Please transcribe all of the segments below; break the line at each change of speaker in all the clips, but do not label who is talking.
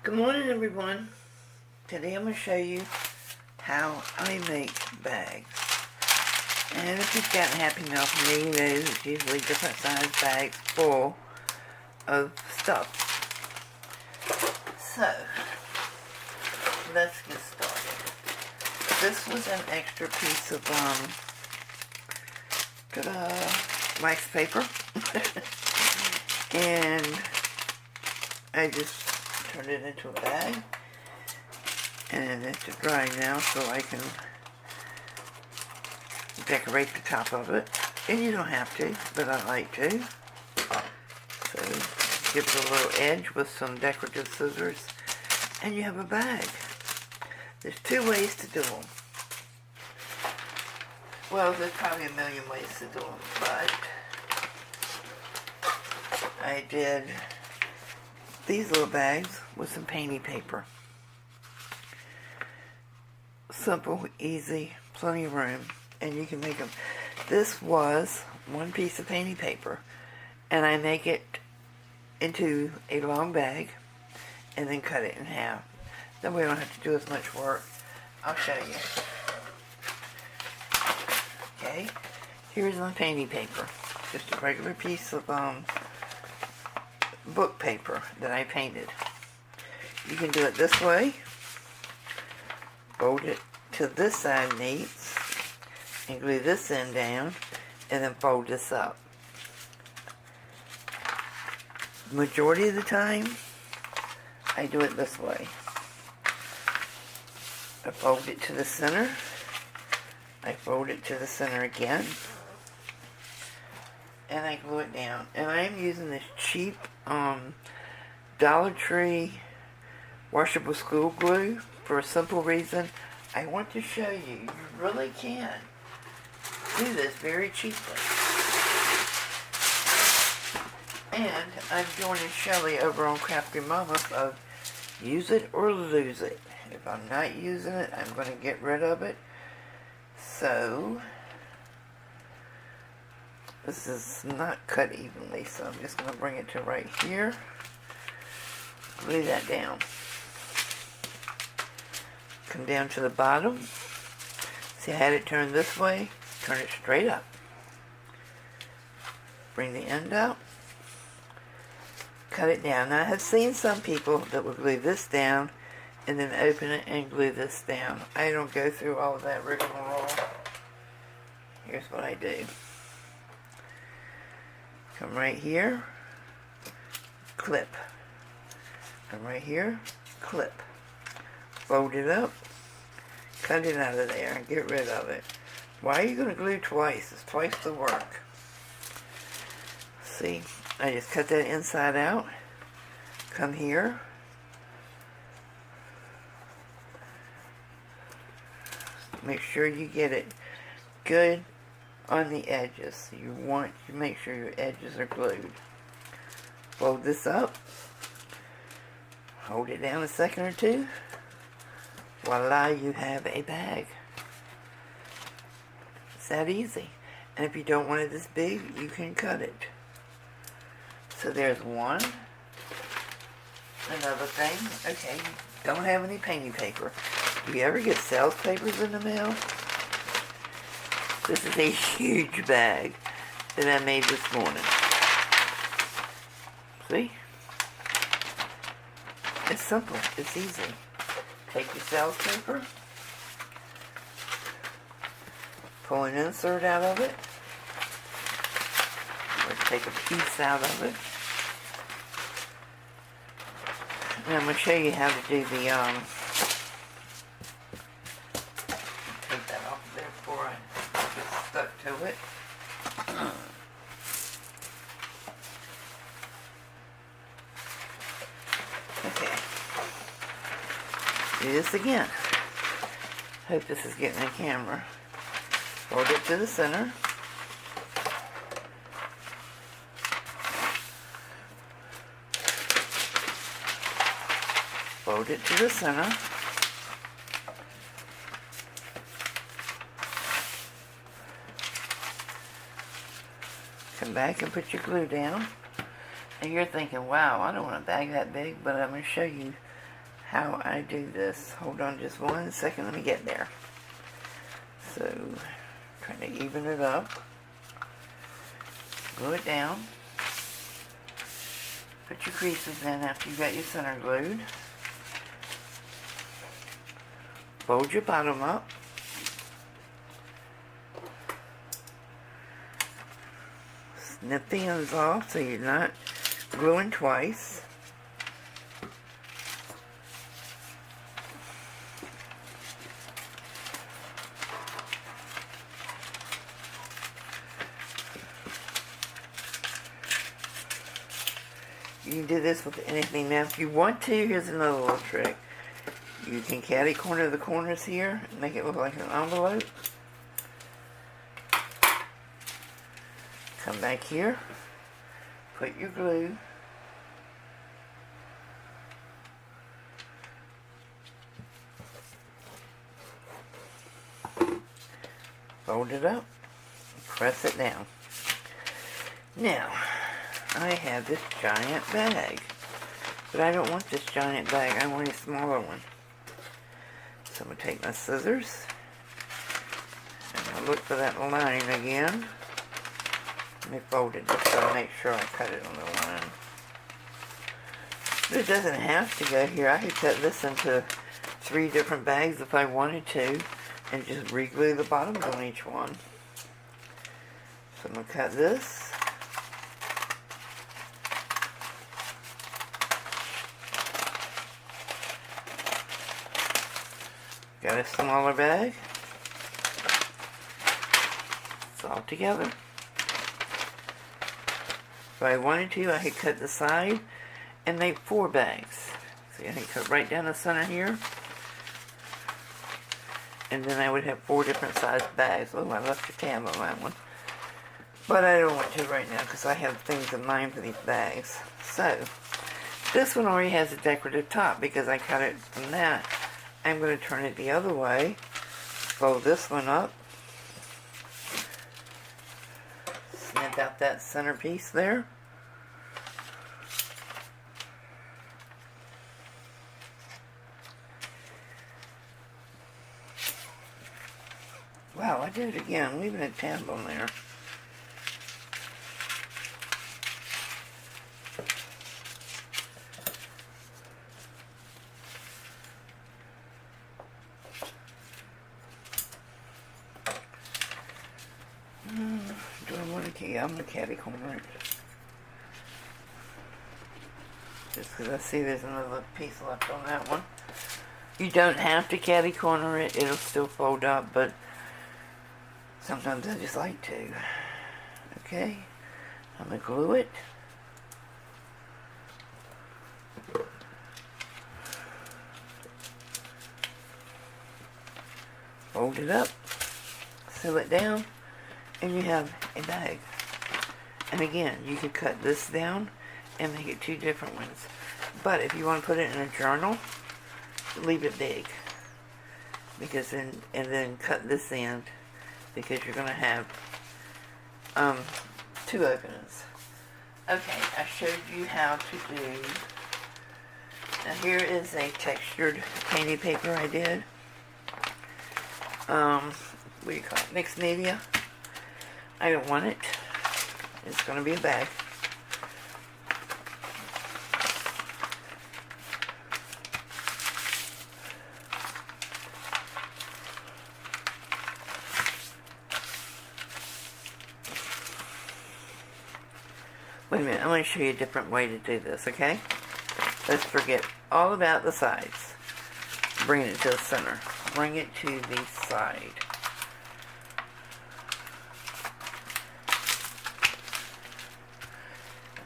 Good morning, everyone. Today I'm going to show you how I make bags. And if you've gotten Happy Meal from me, you know it's usually different size bags full of stuff. So, let's get started. This was an extra piece of wax paper. And I just turned it into a bag. And it's drying now, so I can decorate the top of it. And you don't have to, but I like to. So, give it a little edge with some decorative scissors, and you have a bag. There's two ways to do them. Well, there's probably a million ways to do them, but I did these little bags with some painty paper. Simple, easy, plenty of room, and you can make them. This was one piece of painty paper, and I make it into a long bag and then cut it in half. That way I don't have to do as much work. I'll show you. Okay, here's my painty paper. Just a regular piece of book paper that I painted. You can do it this way. Fold it to this side neats and glue this end down and then fold this up. Majority of the time I do it this way. I fold it to the center. I fold it to the center again. And I glue it down. And I am using this cheap Dollar Tree washable school glue for a simple reason. I want to show you, you really can do this very cheaply. And I'm joining Shelly over on Crafty Mama of use it or lose it. If I'm not using it, I'm going to get rid of it. So, this is not cut evenly, so I'm just going to bring it to right here. Glue that down. Come down to the bottom. See, I had it turned this way. Turn it straight up. Bring the end out. Cut it down. Now, I have seen some people that will glue this down and then open it and glue this down. I don't go through all of that rigmarole. Here's what I do. Come right here. Clip. Come right here. Clip. Fold it up, cut it out of there, and get rid of it. Why are you going to glue twice? It's twice the work. See, I just cut that inside out. Come here. Make sure you get it good on the edges. You want to make sure your edges are glued. Fold this up. Hold it down a second or two. Voila, you have a bag. It's that easy. And if you don't want it this big, you can cut it. So there's one. Another thing. Okay, you don't have any painting paper. Do you ever get sales papers in the mail? This is a huge bag that I made this morning. See? It's simple. It's easy. Take your sales paper, pull an insert out of it, or take a piece out of it. And I'm going to show you how to do the, take that off of there before I get stuck to it. Okay. Do this again. Hope this is getting the camera. Fold it to the center. Fold it to the center. Come back and put your glue down. And you're thinking, wow, I don't want a bag that big, but I'm going to show you how I do this. Hold on just 1 second, let me get there. So, trying to even it up. Glue it down. Put your creases in after you got your center glued. Fold your bottom up. Snip the ends off so you're not gluing twice. You can do this with anything. Now, if you want to, here's another little trick. You can catty corner the corners here and make it look like an envelope. Come back here, put your glue, fold it up, press it down. Now, I have this giant bag, but I don't want this giant bag, I want a smaller one. So I'm going to take my scissors, and I'll look for that line again. Let me fold it just so I make sure I cut it on the line. But it doesn't have to go here. I could cut this into 3 different bags if I wanted to, and just re-glue the bottoms on each one. So I'm going to cut this. Got a smaller bag. It's all together. If I wanted to, I could cut the side and make 4 bags. See, I can cut right down the center here. And then I would have 4 different sized bags. Oh, I left a tab on that one. But I don't want to right now because I have things in mind for these bags. So, this one already has a decorative top because I cut it from that. I'm going to turn it the other way. Fold this one up. Snip out that center piece there. Wow, I did it again, leaving a tab on there. Do I want to key? I'm going to catty corner it. Just because I see there's another piece left on that one. You don't have to catty corner it, it'll still fold up, but sometimes I just like to. Okay, I'm going to glue it. Fold it up, seal it down, and you have a bag. And again, you could cut this down and make it 2 different ones. But if you want to put it in a journal, leave it big. Because then, and then cut this end, because you're going to have 2 openings. Okay, I showed you how to do. Now here is a textured painting paper I did. What do you call it? Mixed media. I don't want it. It's going to be a bag. Wait a minute, I'm going to show you a different way to do this, okay? Let's forget all about the sides. Bring it to the center. Bring it to the side.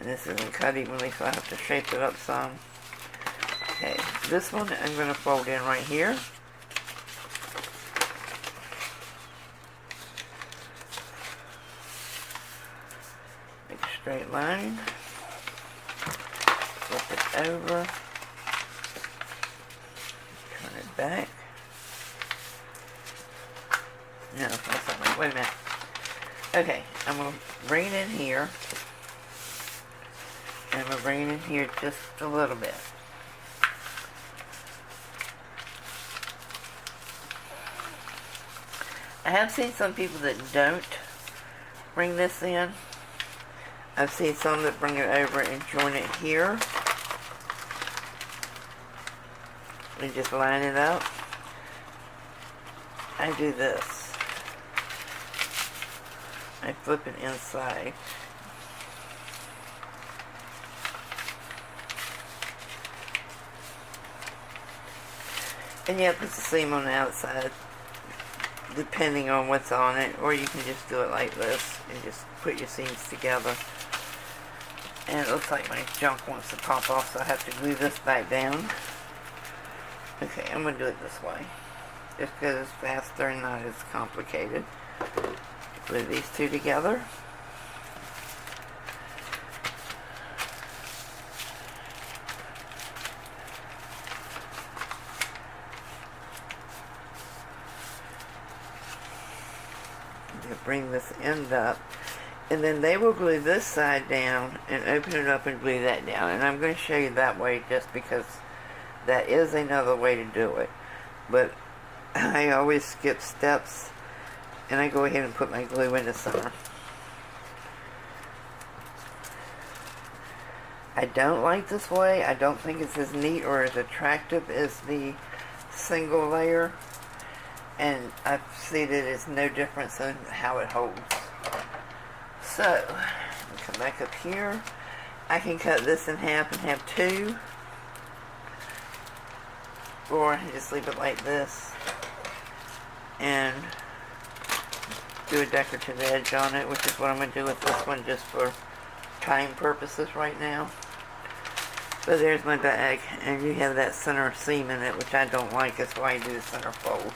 And this isn't cut evenly, so I have to shape it up some. Okay, this one I'm going to fold in right here. Make a straight line. Flip it over. Turn it back. No, that's not right. Wait a minute. Okay, I'm going to bring it in here. And I'm going to bring it in here just a little bit. I have seen some people that don't bring this in. I've seen some that bring it over and join it here. And just line it up. I do this. I flip it inside. And you have to put the seam on the outside, depending on what's on it, or you can just do it like this and just put your seams together. And it looks like my junk wants to pop off, so I have to glue this back down. Okay, I'm going to do it this way, just because it's faster and not as complicated. Glue these two together. Bring this end up, and then they will glue this side down and open it up and glue that down. And I'm going to show you that way just because that is another way to do it. But I always skip steps, and I go ahead and put my glue in the center. I don't like this way. I don't think it's as neat or as attractive as the single layer. And I see that it's no difference in how it holds. So, come back up here. I can cut this in half and have two. Or just leave it like this. And do a decorative edge on it, which is what I'm going to do with this one just for time purposes right now. So there's my bag. And you have that center seam in it, which I don't like. That's why I do the center fold.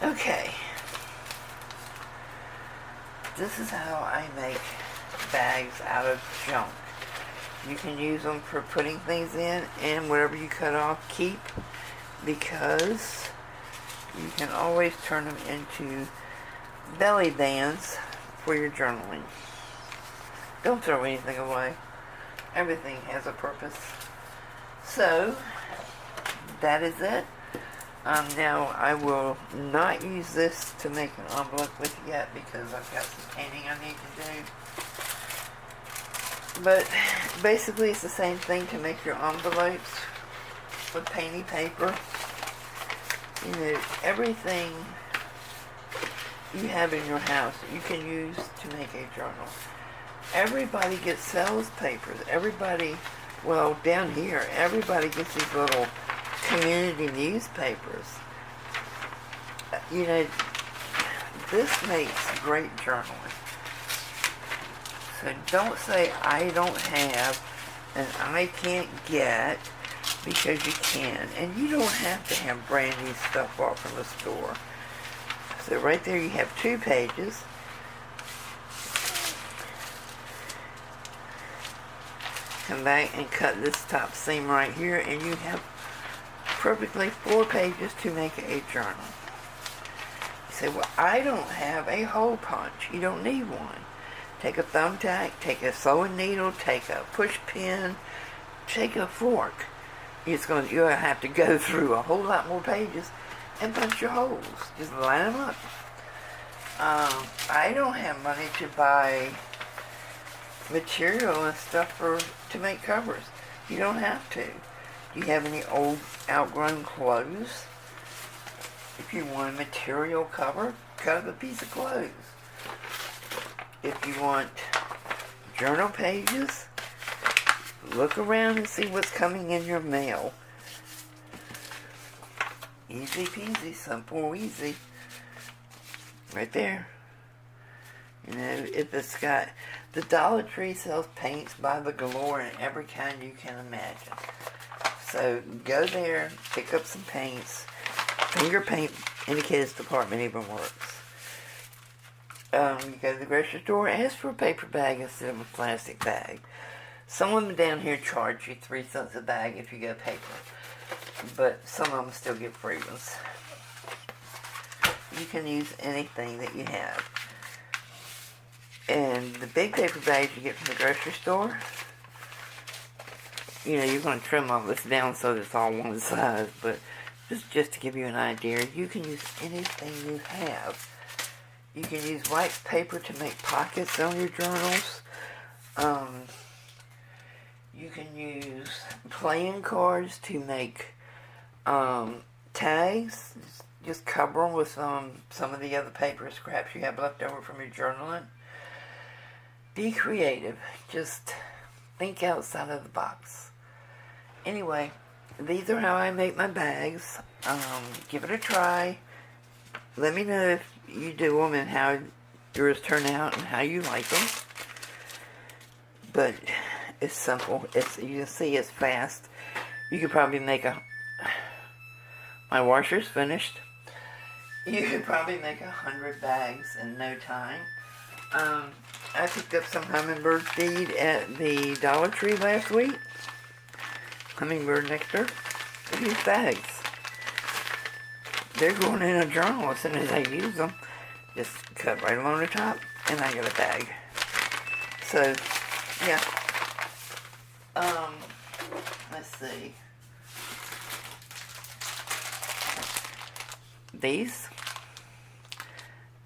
Okay, this is how I make bags out of junk. You can use them for putting things in, and whatever you cut off, keep, because you can always turn them into belly bands for your journaling. Don't throw anything away. Everything has a purpose. So, that is it. Now, I will not use this to make an envelope with yet because I've got some painting I need to do. But basically, it's the same thing to make your envelopes with painty paper. You know, everything you have in your house you can use to make a journal. Everybody gets sales papers. Everybody, well, down here, everybody gets these little community newspapers. You know, this makes great journaling. So don't say I don't have and I can't get, because you can. And you don't have to have brand new stuff bought from the store. So right there you have 2 pages. Come back and cut this top seam right here, and you have perfectly 4 pages to make a journal. You say, well, I don't have a hole punch. You don't need one. Take a thumbtack, take a sewing needle, take a push pin, take a fork. You're going to have to go through a whole lot more pages and punch your holes. Just line them up. I don't have money to buy material and stuff to make covers. You don't have to. Do you have any old outgrown clothes? If you want a material cover, cut up a piece of clothes. If you want journal pages, look around and see what's coming in your mail. Easy peasy, simple, easy. Right there. You know, if it's got... The Dollar Tree sells paints by the galore in every kind you can imagine. So go there, pick up some paints. Finger paint in the kids department even works. You go to the grocery store, ask for a paper bag instead of a plastic bag. Some of them down here charge you 3 cents a bag if you go paper. But some of them still get free ones. You can use anything that you have. And the big paper bags you get from the grocery store, you know, you're going to trim all this down so that it's all one size, but just to give you an idea, you can use anything you have You can use wax paper to make pockets on your journals. You can use playing cards to make tags. Just cover them with some of the other paper scraps you have left over from your journaling. Be creative. Just think outside of the box. Anyway, these are how I make my bags. Give it a try. Let me know if you do them and how yours turn out and how you like them. But it's simple. You can see it's fast. You could probably make my washer's finished. You could probably make 100 bags in no time. I picked up some hummingbird feed at the Dollar Tree last week. Hummingbird nectar. These bags. They're going in a journal as soon as I use them. Just cut right along the top, and I get a bag. So, yeah. Let's see. These,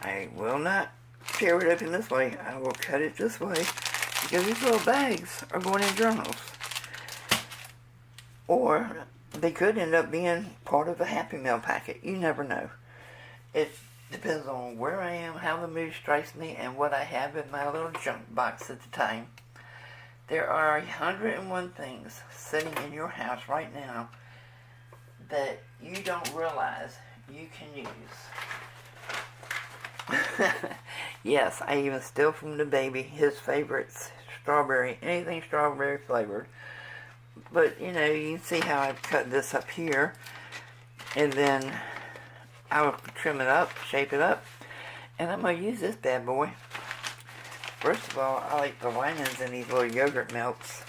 I will not tear it open this way. I will cut it this way because these little bags are going in journals. Or they could end up being part of a Happy Meal packet. You never know. It depends on where I am, how the mood strikes me, and what I have in my little junk box at the time. There are 101 things sitting in your house right now that you don't realize you can use. Yes, I even steal from the baby his favorites, strawberry, anything strawberry flavored. But, you know, you can see how I've cut this up here. And then I'll trim it up, shape it up. And I'm going to use this bad boy. First of all, I like the linings in these little yogurt melts.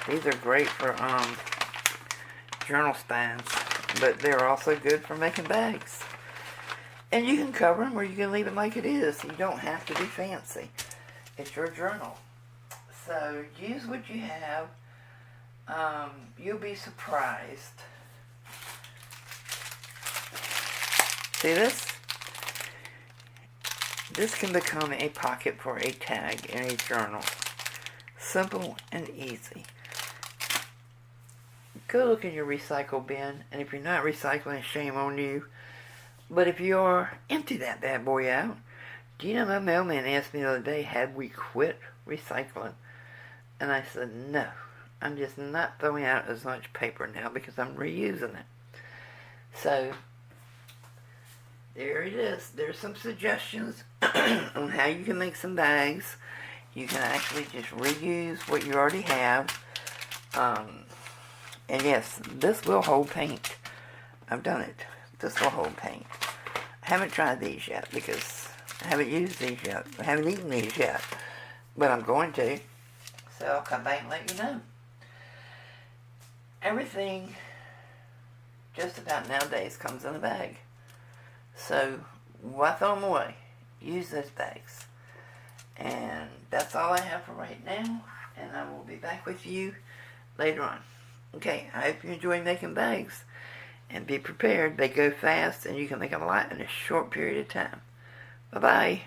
These are great for journal spines. But they're also good for making bags. And you can cover them or you can leave it like it is. You don't have to be fancy. It's your journal. So use what you have. You'll be surprised. See this? This can become a pocket for a tag in a journal. Simple and easy. Go look in your recycle bin, and if you're not recycling, shame on you. But if you are, empty that bad boy out. Do you know my mailman asked me the other day, had we quit recycling? And I said, no. I'm just not throwing out as much paper now because I'm reusing it. So, there it is. There's some suggestions on how you can make some bags. You can actually just reuse what you already have. And yes, this will hold paint. I've done it. This will hold paint. I haven't tried these yet because I haven't used these yet. I haven't eaten these yet. But I'm going to. So I'll come back and let you know. Everything just about nowadays comes in a bag. So why throw them away? Use those bags. And that's all I have for right now. And I will be back with you later on. Okay, I hope you enjoy making bags. And be prepared. They go fast and you can make a lot in a short period of time. Bye-bye.